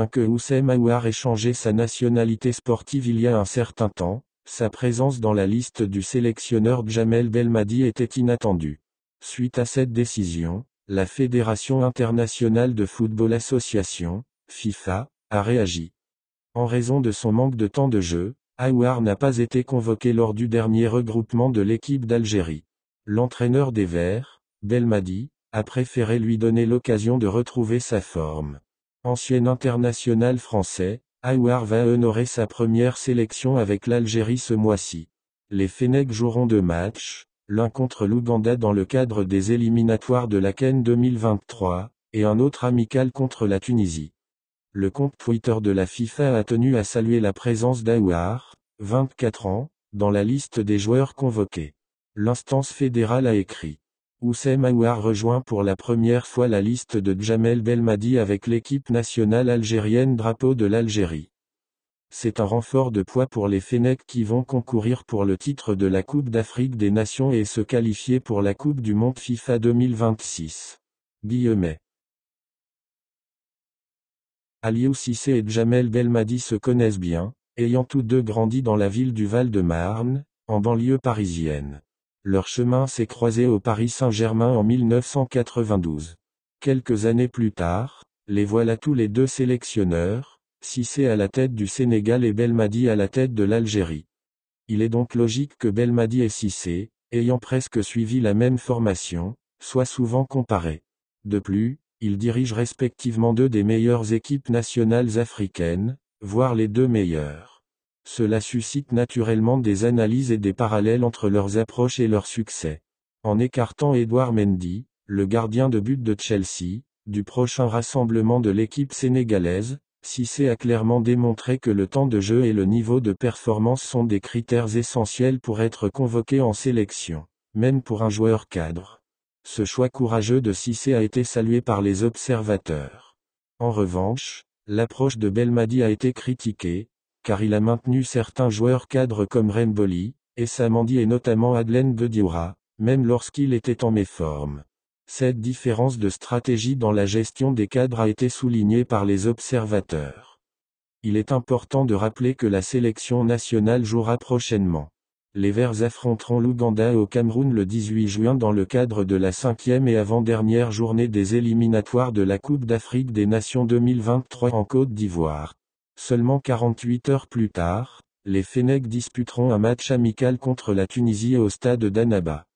bien que Houssem Aouar ait changé sa nationalité sportive il y a un certain temps, sa présence dans la liste du sélectionneur Djamel Belmadi était inattendue. Suite à cette décision, la Fédération internationale de football association, FIFA, a réagi. En raison de son manque de temps de jeu, Aouar n'a pas été convoqué lors du dernier regroupement de l'équipe d'Algérie. L'entraîneur des Verts, Belmadi, a préféré lui donner l'occasion de retrouver sa forme. Ancien international français, Aouar va honorer sa première sélection avec l'Algérie ce mois-ci. Les Fennecs joueront 2 matchs, l'un contre l'Ouganda dans le cadre des éliminatoires de la CAN 2023, et un autre amical contre la Tunisie. Le compte Twitter de la FIFA a tenu à saluer la présence d'Aouar, 24 ans, dans la liste des joueurs convoqués. L'instance fédérale a écrit: Houssem Aouar rejoint pour la première fois la liste de Djamel Belmadi avec l'équipe nationale algérienne drapeau de l'Algérie. C'est un renfort de poids pour les Fennecs qui vont concourir pour le titre de la Coupe d'Afrique des Nations et se qualifier pour la Coupe du Monde FIFA 2026. Aliou Cissé et Djamel Belmadi se connaissent bien, ayant tous deux grandi dans la ville du Val-de-Marne, en banlieue parisienne. Leur chemin s'est croisé au Paris Saint-Germain en 1992. Quelques années plus tard, les voilà tous les deux sélectionneurs, Cissé à la tête du Sénégal et Belmadi à la tête de l'Algérie. Il est donc logique que Belmadi et Cissé, ayant presque suivi la même formation, soient souvent comparés. De plus, ils dirigent respectivement 2 des meilleures équipes nationales africaines, voire les 2 meilleures. Cela suscite naturellement des analyses et des parallèles entre leurs approches et leurs succès. En écartant Edouard Mendy, le gardien de but de Chelsea, du prochain rassemblement de l'équipe sénégalaise, Cissé a clairement démontré que le temps de jeu et le niveau de performance sont des critères essentiels pour être convoqué en sélection, même pour un joueur cadre. Ce choix courageux de Cissé a été salué par les observateurs. En revanche, l'approche de Belmadi a été critiquée, car il a maintenu certains joueurs cadres comme Remboli, Essa Mendy et notamment Adlen Bedioura, même lorsqu'il était en méforme. Cette différence de stratégie dans la gestion des cadres a été soulignée par les observateurs. Il est important de rappeler que la sélection nationale jouera prochainement. Les Verts affronteront l'Ouganda au Cameroun le 18 juin dans le cadre de la 5e et avant-dernière journée des éliminatoires de la Coupe d'Afrique des Nations 2023 en Côte d'Ivoire. Seulement 48 heures plus tard, les Fennecs disputeront un match amical contre la Tunisie au stade d'Annaba.